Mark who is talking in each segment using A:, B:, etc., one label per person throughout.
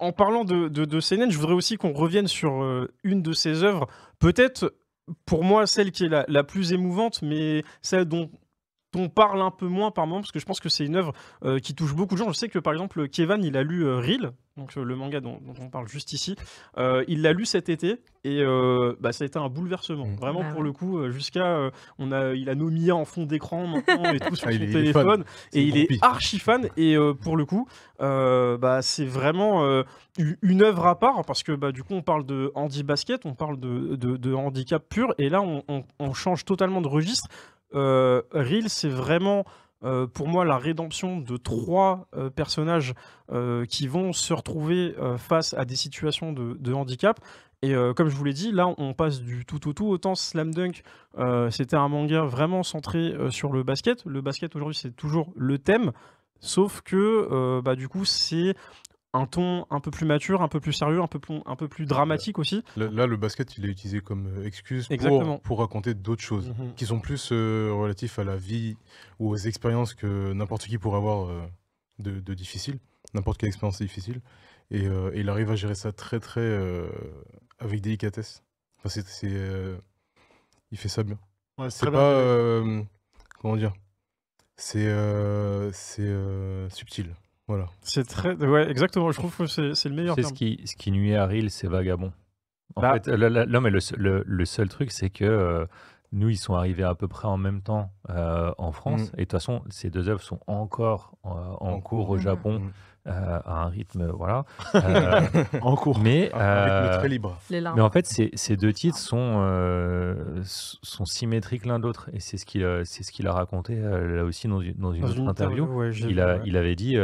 A: en parlant de seinen, je voudrais aussi qu'on revienne sur une de ses œuvres, peut-être pour moi celle qui est la plus émouvante, mais celle dont on parle un peu moins par moment, parce que je pense que c'est une œuvre qui touche beaucoup de gens. Je sais que par exemple Kevan, il a lu Reel, donc le manga dont on parle juste ici. Il l'a lu cet été et ça a été un bouleversement. Vraiment pour le coup, jusqu'à il a Nomiya en fond d'écran maintenant et tout sur son téléphone, et il est archi fan. Et pour le coup, c'est vraiment une œuvre à part, parce que du coup on parle de handi basket, on parle de handicap pur, et là on change totalement de registre. Reel, c'est vraiment pour moi la rédemption de 3 personnages qui vont se retrouver face à des situations de handicap. Et comme je vous l'ai dit, là on passe du tout au tout. Autant Slam Dunk, c'était un manga vraiment centré sur le basket. Le basket aujourd'hui c'est toujours le thème, sauf que du coup c'est un ton un peu plus mature, un peu plus sérieux, un peu plus dramatique aussi.
B: Là, le basket, il est utilisé comme excuse pour raconter d'autres choses qui sont plus relatifs à la vie ou aux expériences que n'importe qui pourrait avoir de difficile, n'importe quelle expérience difficile. Et il arrive à gérer ça très avec délicatesse. Enfin, il fait ça bien.
C: Ouais,
B: c'est pas... comment dire, c'est subtil. Voilà.
A: C'est très... Ouais, exactement. Je trouve que c'est le meilleur terme.
D: Ce qui nuit à Reel, c'est Vagabond. En fait, non, mais le seul truc, c'est que nous, ils sont arrivés à peu près en même temps en France. Et de toute façon, ces 2 œuvres sont encore en cours au Japon à un rythme, voilà.
B: En cours.
D: Mais,
B: un rythme très libre.
D: Mais en fait, ces 2 titres sont symétriques l'un de l'autre. Et c'est ce qu'il a raconté là aussi dans une autre interview. Il avait dit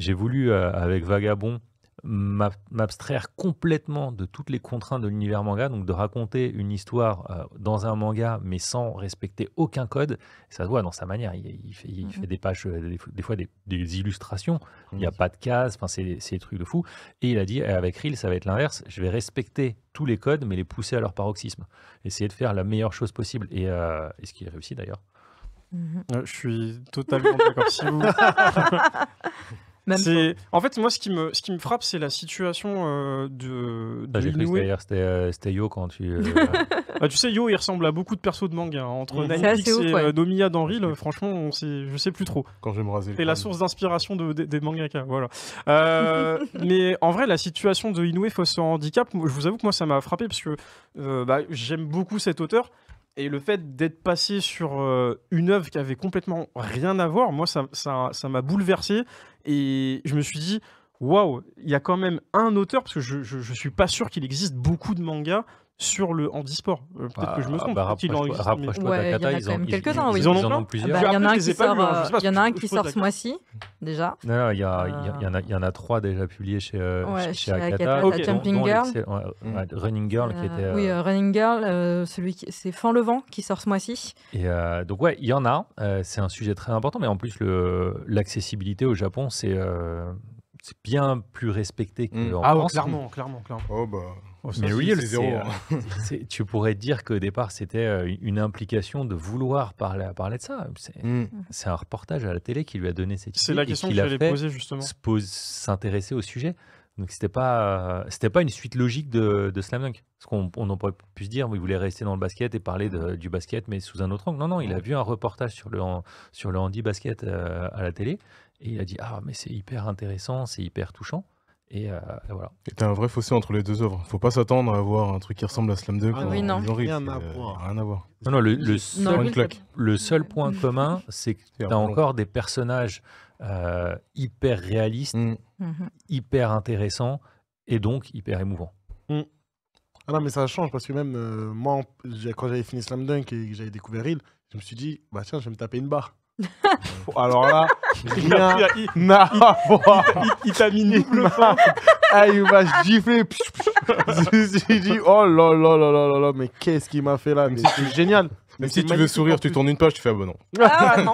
D: j'ai voulu, avec Vagabond, m'abstraire complètement de toutes les contraintes de l'univers manga, donc de raconter une histoire dans un manga mais sans respecter aucun code. Ça se voit dans sa manière, il fait des pages, des fois des illustrations, il n'y a pas de cases, c'est des trucs de fou. Et il a dit avec Reel ça va être l'inverse, je vais respecter tous les codes mais les pousser à leur paroxysme, essayer de faire la meilleure chose possible, et ce qu'il réussit d'ailleurs.
A: Je suis totalement d'accord. Si vous... En fait, moi, ce qui me frappe, c'est la situation de
D: J'ai cru que
A: Inoue.
D: d'ailleurs c'était Yo quand tu...
A: tu sais, Yo, il ressemble à beaucoup de persos de manga. Entre Ninepix et Nomiya dans Reel, franchement, je sais plus trop.
B: Quand je vais me raser.
A: C'est la source d'inspiration des mangaka, voilà. Mais en vrai, la situation de Inoue face au handicap, je vous avoue que moi, ça m'a frappé, parce que j'aime beaucoup cet auteur. Et le fait d'être passé sur une œuvre qui avait complètement rien à voir, moi, ça m'a bouleversé. Et je me suis dit, waouh, il y a quand même un auteur, parce que je suis pas sûr qu'il existe beaucoup de mangas sur le handisport. Peut-être que je me trompe.
D: Rapproche-toi d'Akata,
E: il y en a quand même quelques-uns, oui.
D: Ils en ont plusieurs.
E: Il y en a un qui sort ce mois-ci, déjà.
D: Non, il y en a 3 déjà publiés chez Akata.
E: Jumping Girl.
D: Running Girl qui était...
E: Oui, Running Girl, c'est Fan le vent qui sort ce mois-ci.
D: Et donc ouais, il y en a. C'est un sujet très important, mais en plus l'accessibilité au Japon, c'est bien plus respecté qu'en France.
A: Clairement.
B: Oh bah...
D: mais Reel, tu pourrais dire qu'au départ, c'était une implication de vouloir parler de ça. C'est un reportage à la télé qui lui a donné cette idée.
A: C'est la question que j'allais poser, justement.
D: S'intéresser au sujet. Donc, c'était pas une suite logique de Slam Dunk. Parce qu'on aurait pu se dire, il voulait rester dans le basket et parler du basket, mais sous un autre angle. Non, il a vu un reportage sur le handi basket à la télé. Et il a dit, mais c'est hyper intéressant, c'est hyper touchant. Et voilà.
B: Et t'as un vrai fossé entre les 2 œuvres. Faut pas s'attendre à avoir un truc qui ressemble à Slam Dunk.
E: Oui, non.
B: Rien à voir.
D: Non, le seul point commun, c'est que t'as encore des personnages hyper réalistes, hyper intéressants et donc hyper émouvants.
C: Ah non, mais ça change, parce que même moi, quand j'avais fini Slam Dunk et que j'avais découvert Reel, je me suis dit, je vais me taper une barre. Alors là,
A: il t'a mis une double fin.
C: Il m'a giflé. Je me suis dit, oh là, mais qu'est-ce qu'il m'a fait là? C'est génial.
B: Mais si tu veux sourire, tu tournes une page, tu fais non.
E: Non.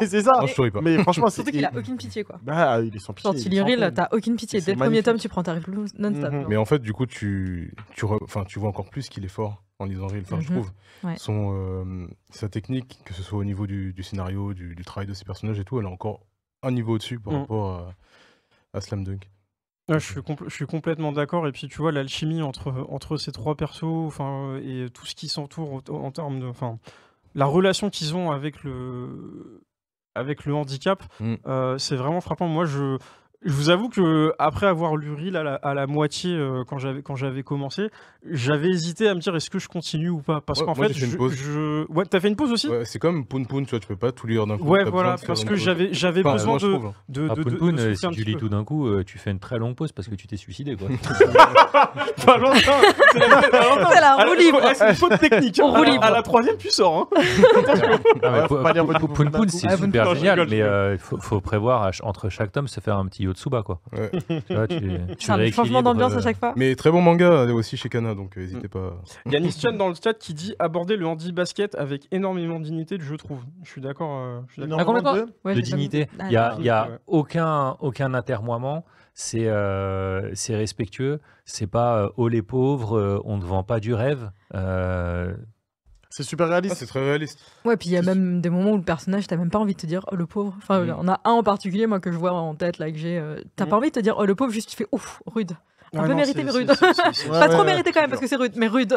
C: C'est ça.
B: Non, je souris pas.
C: Mais franchement,
E: surtout qu'il a aucune pitié, quoi.
C: Il est sans pitié.
E: Quand tu lis Reel, t'as aucune pitié. Dès le premier tome, tu prends ta rifle non-stop.
B: Mais en fait, du coup, tu vois encore plus qu'il est fort en lisant Reel, je trouve.
E: Ouais.
B: Sa technique, que ce soit au niveau du scénario, du travail de ses personnages et tout, elle est encore un niveau au-dessus par rapport à Slam Dunk.
A: Ouais, je suis complètement d'accord. Et puis, tu vois, l'alchimie entre ces trois persos, et tout ce qui s'entoure en termes de, la relation qu'ils ont avec le handicap, c'est vraiment frappant. Moi, je vous avoue que après avoir lu Reel à la moitié, quand j'avais commencé, j'avais hésité à me dire est-ce que je continue ou pas, parce qu'en fait
B: j'ai fait une pause.
A: Ouais, t'as fait une pause aussi?
B: Ouais, c'est comme Poun Poun, tu vois, tu peux pas tout lire d'un coup.
A: Ouais, voilà, parce que j'avais besoin de
D: Poun Poun, si tu lis tout d'un coup, tu fais une très longue pause parce que tu t'es suicidé, quoi.
A: Pas longtemps.
E: C'est la roue libre.
A: C'est une faute technique.
E: On roue libre.
A: À la troisième, tu sors.
D: Poun Poun, c'est super génial, mais il faut prévoir entre chaque tome se faire un petit Yotsuba, quoi.
B: Ouais.
E: C'est un changement d'ambiance à chaque fois.
B: Mais très bon manga aussi chez Kana, donc n'hésitez pas.
A: Il y a Nishan dans le chat qui dit aborder le handi-basket avec énormément de dignité, je trouve. Je suis d'accord.
E: Complètement.
D: De dignité. Il y a aucun atermoiement. C'est respectueux. C'est pas oh les pauvres, on ne vend pas du rêve.
C: C'est super réaliste.
B: C'est très réaliste.
E: Ouais, puis il y a même des moments où le personnage, t'as même pas envie de te dire oh le pauvre. Enfin, on a un en particulier, moi, que je vois en tête, là, que j'ai. T'as pas envie de te dire oh le pauvre, juste tu fais ouf, rude. Un peu mérité, mais rude. Pas trop mérité quand même, parce que c'est rude, mais rude.